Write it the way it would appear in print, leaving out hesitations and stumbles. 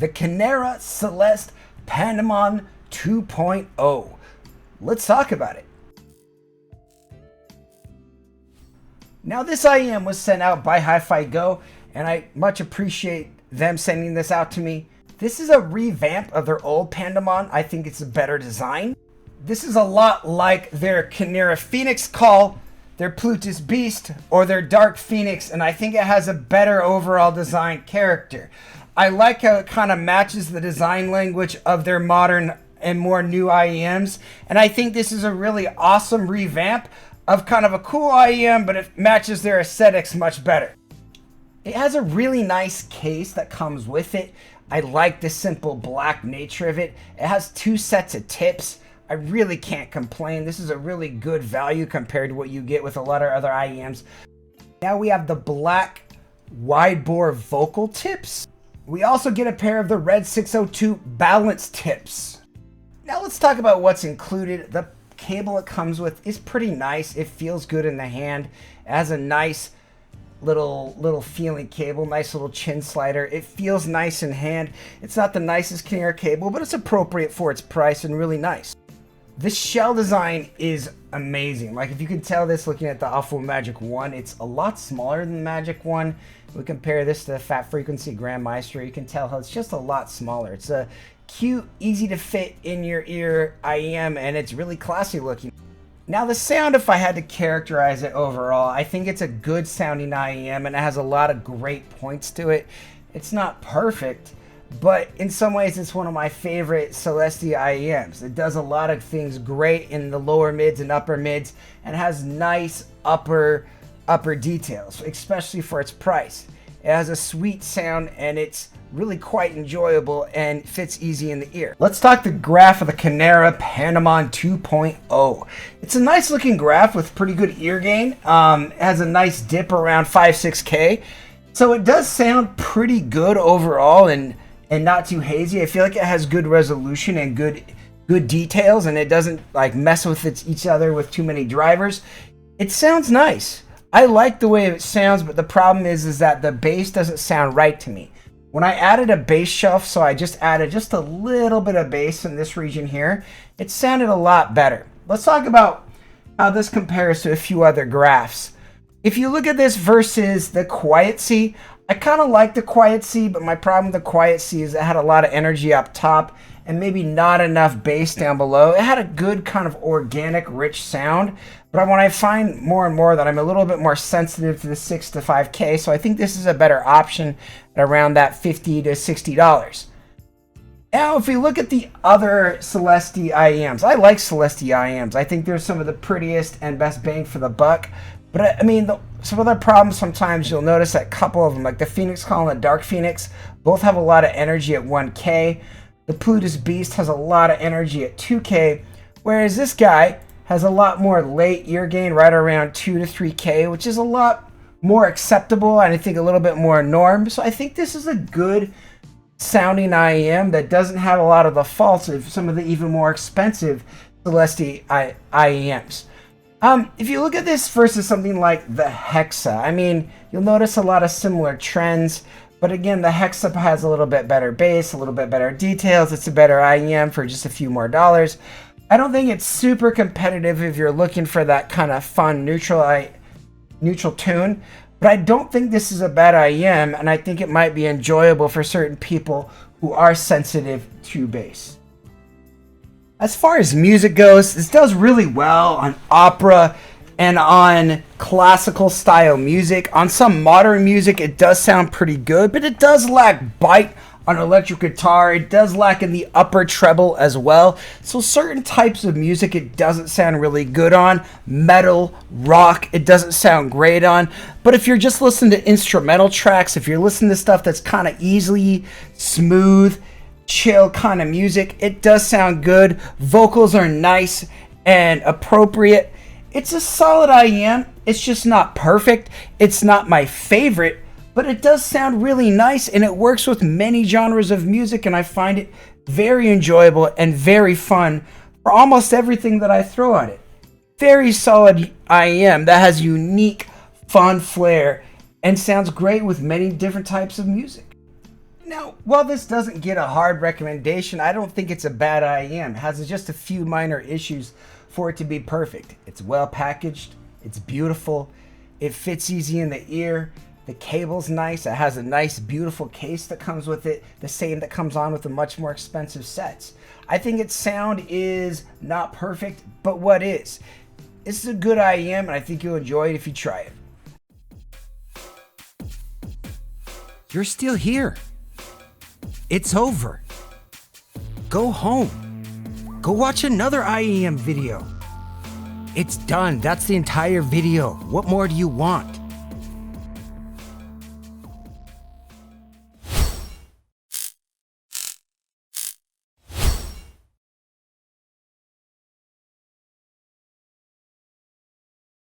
the Kinera Celest Pandamon 2.0. Let's talk about it. Now this IEM was sent out by HifiGo, and I much appreciate them sending this out to me. This is a revamp of their old Pandamon. I think it's a better design. This is a lot like their Kinera Phoenix Call, their Plutus Beast, or their Dark Phoenix, and I think it has a better overall design character. I like how it kind of matches the design language of their modern and more new IEMs, and I think this is a really awesome revamp of kind of a cool IEM, but it matches their aesthetics much better. It has a really nice case that comes with it. I like the simple black nature of it. It has 2 sets of tips. I really can't complain. This is a really good value compared to what you get with a lot of other IEMs. Now we have the black wide bore vocal tips. We also get a pair of the red 602 balance tips. Now let's talk about what's included. The cable it comes with is pretty nice. It feels good in the hand. It has a nice little feeling cable, nice little chin slider. It feels nice in hand. It's not the nicest Kinera cable, but it's appropriate for its price and really nice. This shell design is amazing. Like, if you can tell this looking at the Awful Magic 1, it's a lot smaller than the Magic 1. We compare this to the Fat Frequency Grand Maestro. You can tell how it's just a lot smaller. It's a cute, easy to fit in your ear IEM, and it's really classy looking. Now the sound, if I had to characterize it overall, I think it's a good sounding IEM, and it has a lot of great points to it. It's not perfect, but in some ways it's one of my favorite Celest IEMs. It does a lot of things great in the lower mids and upper mids, and has nice upper details, especially for its price. It has a sweet sound, and it's really quite enjoyable and fits easy in the ear. Let's talk the graph of the Kinera Pandamon 2.0. It's a nice looking graph with pretty good ear gain. It has a nice dip around 5-6K. So it does sound pretty good overall and not too hazy. I feel like it has good resolution and good details, and it doesn't like mess with each other with too many drivers. It sounds nice. I like the way it sounds, but the problem is that the bass doesn't sound right to me. When I added a bass shelf, so I just added just a little bit of bass in this region here, it sounded a lot better. Let's talk about how this compares to a few other graphs. If you look at this versus the Quiet C, I kind of like the Quiet C, but my problem with the Quiet C is it had a lot of energy up top and maybe not enough bass down below. It had a good kind of organic, rich sound, but when I find more and more that I'm a little bit more sensitive to the 6 to 5K, so I think this is a better option at around that $50 to $60. Now, if we look at the other Celest IEMs, I like Celest IEMs. I think they're some of the prettiest and best bang for the buck. But I mean, some other problems sometimes you'll notice that a couple of them, like the Phoenix Call and the Dark Phoenix, both have a lot of energy at 1K. The Plutus Beast has a lot of energy at 2K, whereas this guy has a lot more late ear gain right around 2 to 3K, which is a lot more acceptable and I think a little bit more norm. So I think this is a good sounding IEM that doesn't have a lot of the faults of some of the even more expensive Celest IEMs. If you look at this versus something like the Hexa, I mean, you'll notice a lot of similar trends, but again, the Hexa has a little bit better bass, a little bit better details. It's a better IEM for just a few more dollars. I don't think it's super competitive if you're looking for that kind of fun neutral tune, but I don't think this is a bad IEM, and I think it might be enjoyable for certain people who are sensitive to bass. As far as music goes, this does really well on opera and on classical style music. On some modern music, it does sound pretty good, but it does lack bite on electric guitar. It does lack in the upper treble as well. So certain types of music it doesn't sound really good on. Metal, rock, it doesn't sound great on. But if you're just listening to instrumental tracks, if you're listening to stuff that's kind of easily smooth, chill kind of music, it does sound good. Vocals are nice and appropriate. It's a solid IEM. It's just not perfect. It's not my favorite, but it does sound really nice, and it works with many genres of music, and I find it very enjoyable and very fun for almost everything that I throw at it. Very solid IEM that has unique, fun flair and sounds great with many different types of music. Now, while this doesn't get a hard recommendation, I don't think it's a bad IEM. It has just a few minor issues for it to be perfect. It's well packaged, it's beautiful, it fits easy in the ear, the cable's nice, it has a nice beautiful case that comes with it, the same that comes on with the much more expensive sets. I think its sound is not perfect, but what is? This is a good IEM and I think you'll enjoy it if you try it. You're still here. It's over. Go home. Go watch another IEM video. It's done. That's the entire video. What more do you want?